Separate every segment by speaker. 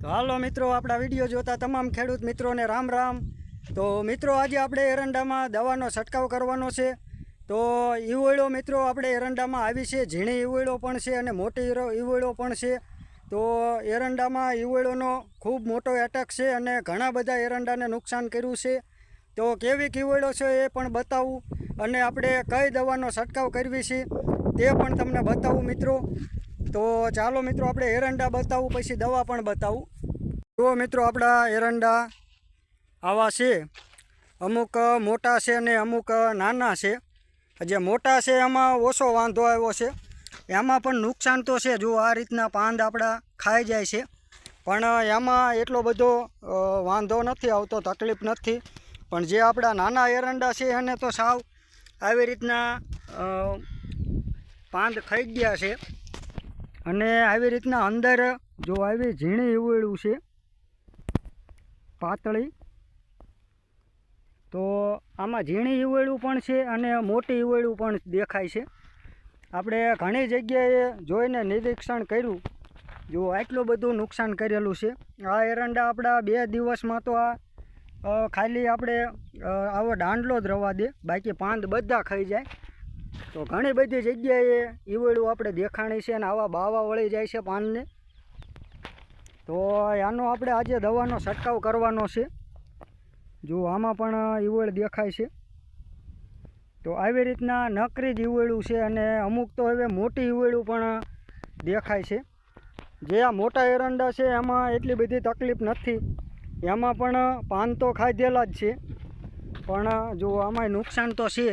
Speaker 1: તો હાલો મિત્રો, આપણા વિડીયો જોતા તમામ ખેડૂત મિત્રોને રામ રામ। તો મિત્રો, આજે આપણે એરંડામાં દવાનો છંટકાવ કરવાનો છે। તો ઈવોળો મિત્રો આપણે એરંડામાં આવી છે, ઝીણી ઈવોળો પણ છે અને મોટી ઈવોળો પણ છે। તો એરંડામાં ઈવોળોનો ખૂબ મોટો એટેક છે અને ઘણા બધા એરંડાને નુકસાન કર્યું છે। તો કેવી ઈવોળો છે એ પણ બતાવું અને આપણે કઈ દવાનો છંટકાવ કરવી છે તે પણ તમને બતાવું મિત્રો। તો ચાલો મિત્રો, આપણે એરંડા બતાવું પછી દવા પણ બતાવું। જો મિત્રો, આપણા એરંડા આવા છે, અમુક મોટા છે અને અમુક નાના છે। જે મોટા છે એમાં ઓછો વાંધો આવ્યો છે, એમાં પણ નુકસાન તો છે। જો આ રીતના પાંદ આપણા ખાઈ જાય છે, પણ એમાં એટલો બધો વાંધો નથી આવતો, તકલીફ નથી। પણ જે આપણા નાના એરંડા છે એને તો સાવ આવી રીતના પાંદ ખાઈ ગયા છે અને આવી રીતના અંદર જો આવી ઝીણી ઈવોળું છે, પાતળી। તો આમાં ઝીણી ઈવોળું પણ છે અને મોટી ઈવોળું પણ દેખાય છે। આપણે ઘણી જગ્યાએ જોઈને નિરીક્ષણ કર્યું, જો આટલું બધું નુકસાન કરેલું છે। આ એરંડા આપણા 2 દિવસમાં તો આ ખાલી આપણે આવો દાંડલો જ રવા દે, બાકી પાંદ બધા ખાઈ જાય। તો ઘણી બધી જગ્યાએ ઈવોળું આપણે દેખાણી છે અને આવા બાવા વળી જાય છે પાનને। તો આનો આપણે આજે દવાનો છંટકાવ કરવાનો છે। જો આમાં પણ ઈવોળ દેખાય છે, તો આવી રીતના નકરી જ ઈવોળું છે અને અમુક તો હવે મોટી ઈવોળું પણ દેખાય છે। જે આ મોટા એરંડા છે એમાં એટલી બધી તકલીફ નથી, એમાં પણ પાન તો ખાધેલા જ છે, પણ જો આમાં નુકસાન તો છે,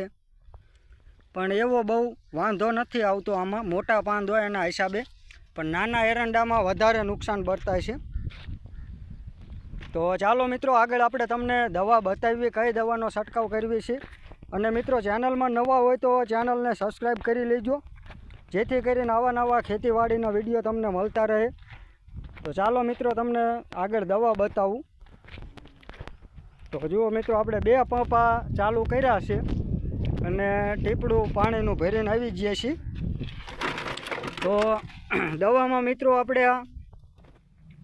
Speaker 1: પણ એવો બહુ વાંધો નથી આવતો આમાં, મોટા પાંદ હોય એના હિસાબે। પણ નાના એરંડામાં વધારે નુકસાન બરતાય છે। તો ચાલો મિત્રો, આગળ આપણે તમને દવા બતાવીએ, કઈ દવાનો છંટકાવ કરવી છે। અને મિત્રો, ચેનલમાં નવા હોય તો ચેનલને સબસ્ક્રાઈબ કરી લેજો, જેથી કરીને નવા ખેતીવાડીના વિડીયો તમને મળતા રહે। તો ચાલો મિત્રો, તમને આગળ દવા બતાવું। તો જુઓ મિત્રો, આપણે 2 પંપા ચાલુ કર્યા છે અને ટીપડું પાણીનું ભરીને આવી જઈએ છીએ। તો દવામાં મિત્રો આપણે આ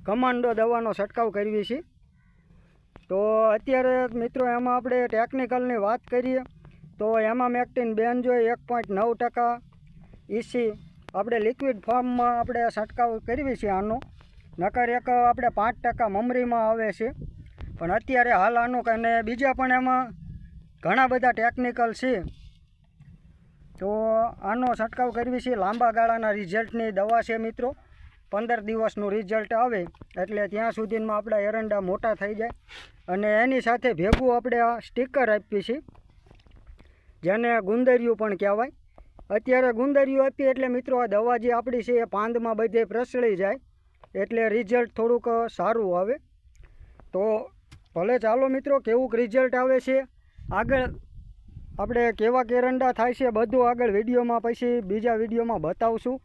Speaker 1: કમાન્ડો દવાનો છંટકાવ કરવી છે। તો અત્યારે મિત્રો એમાં આપણે ટેકનિકલની વાત કરીએ તો એમાં મેક્ટિન બેન્ઝોઇટ 1.9% ઇસી આપણે લિક્વિડ ફોર્મમાં આપણે છંટકાવ કરવી છે આનો, નકર એક આપણે 5% મમરીમાં આવે છે। પણ અત્યારે હાલ આનું અને બીજા પણ એમાં ઘણા બધા ટેકનિકલ છે। તો આનો છંટકાવ કરવી છે, લાંબા ગાળાના રિઝલ્ટની દવા છે મિત્રો। 15 દિવસનું રિઝલ્ટ આવે એટલે ત્યાં સુધીમાં આપણા એરંડા મોટા થઈ જાય। અને એની સાથે ભેગું આપણે આ સ્ટીકર આપીએ છીએ, જેને ગુંદરિયું પણ કહેવાય। અત્યારે ગુંદરિયું આપીએ એટલે મિત્રો આ દવા જે આપણી છે એ પાંદમાં બધે પ્રસરી જાય, એટલે રિઝલ્ટ થોડુંક સારું આવે। તો ભલે ચાલો મિત્રો, કેવું રિઝલ્ટ આવે છે, આગળ આપણે કેવા એરંડા થાય છે બધું આગળ વિડીયોમાં પછી બીજા વિડીયોમાં બતાવશું।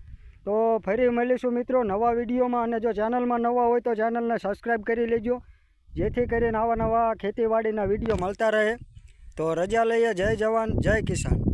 Speaker 1: તો ફરી મળીશું મિત્રો નવા વિડીયોમાં, અને જો ચેનલમાં નવા હોય તો ચેનલને સબસ્ક્રાઈબ કરી લેજો, જેથી કરીને નવા ખેતીવાડીના વિડીયો મળતા રહે। તો રજા લઈએ, જય જવાન જય કિસાન।